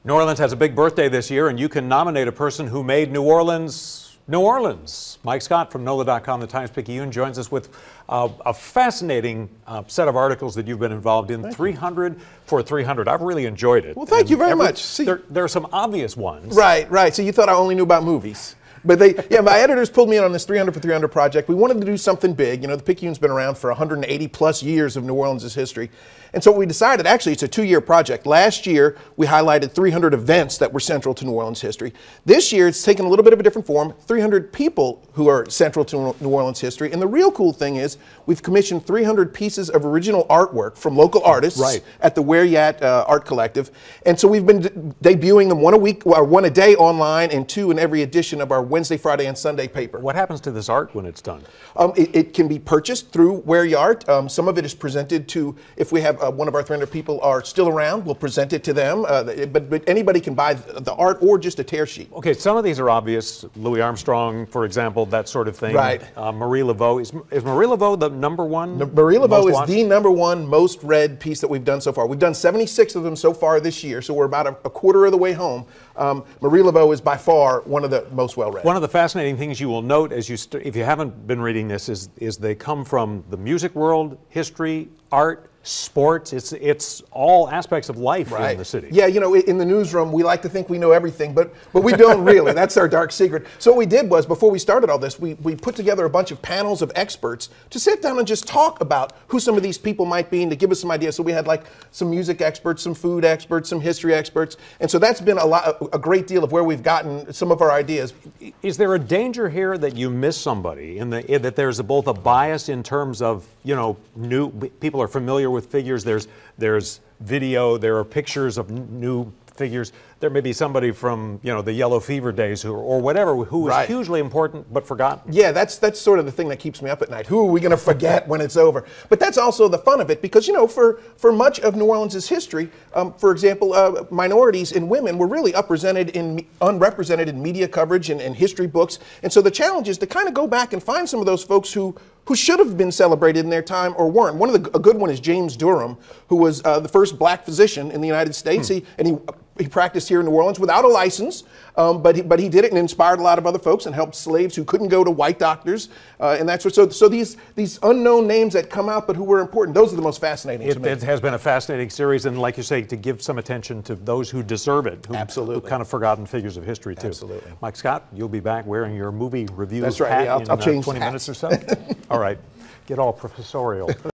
New Orleans has a big birthday this year, and you can nominate a person who made New Orleans, New Orleans. Mike Scott from NOLA.com, the Times-Picayune, joins us with a fascinating set of articles that you've been involved in. 300 for 300. I've really enjoyed it. Well, thank you very much. See, there are some obvious ones. Right. So you thought I only knew about movies. But my editors pulled me in on this 300 for 300 project. We wanted to do something big. You know, the Picayune's been around for 180 plus years of New Orleans' history. And so we decided, actually, it's a 2-year project. Last year, we highlighted 300 events that were central to New Orleans history. This year, it's taken a little bit of a different form, 300 people who are central to New Orleans history. And the real cool thing is, we've commissioned 300 pieces of original artwork from local artists at the Where Yat Art Collective. And so we've been debuting them one a week, or one a day online, and 2 in every edition of our Wednesday, Friday, and Sunday paper. What happens to this art when it's done? It can be purchased through Where Yat. Some of it is presented to, if we have one of our 300 people are still around, we'll present it to them. But anybody can buy the art or just a tear sheet. Okay, some of these are obvious. Louis Armstrong, for example, that sort of thing. Right. Marie Laveau. Is Marie Laveau the #1? Marie Laveau is the #1 most read piece that we've done so far. We've done 76 of them so far this year, so we're about a quarter of the way home. Marie Laveau is by far one of the most well read. One of the fascinating things you will note as you, if you haven't been reading this, is they come from the music world, history, art, sports. It's all aspects of life in the city. Yeah, you know, in the newsroom, we like to think we know everything, but we don't really. That's our dark secret. So what we did was, before we started all this, we put together a bunch of panels of experts to sit down and just talk about who some of these people might be and to give us some ideas. So we had like some music experts, some food experts, some history experts, and so that's been a great deal of where we've gotten some of our ideas. Is there a danger here that you miss somebody, that there's both a bias in terms of, you know, new people are familiar with figures, there's video, there are pictures of new figures. There may be somebody from, you know, the yellow fever days or whatever who is hugely important but forgotten. Yeah, that's sort of the thing that keeps me up at night. Who are we going to forget when it's over? But that's also the fun of it, because, you know, for much of New Orleans' history, for example, minorities and women were really unrepresented in media coverage and history books. And so the challenge is to kind of go back and find some of those folks who should have been celebrated in their time or weren't. A good one is James Durham, who was the first black physician in the United States. He practiced here in New Orleans without a license, but he did it and inspired a lot of other folks and helped slaves who couldn't go to white doctors. And that's what, so these unknown names that come out but who were important, those are the most fascinating to me. It has been a fascinating series, and like you say, to give some attention to those who deserve it, who kind of forgotten figures of history too. Absolutely. Mike Scott, you'll be back wearing your movie review hat in I'll change 20 hats. minutes or so. All right, get all professorial.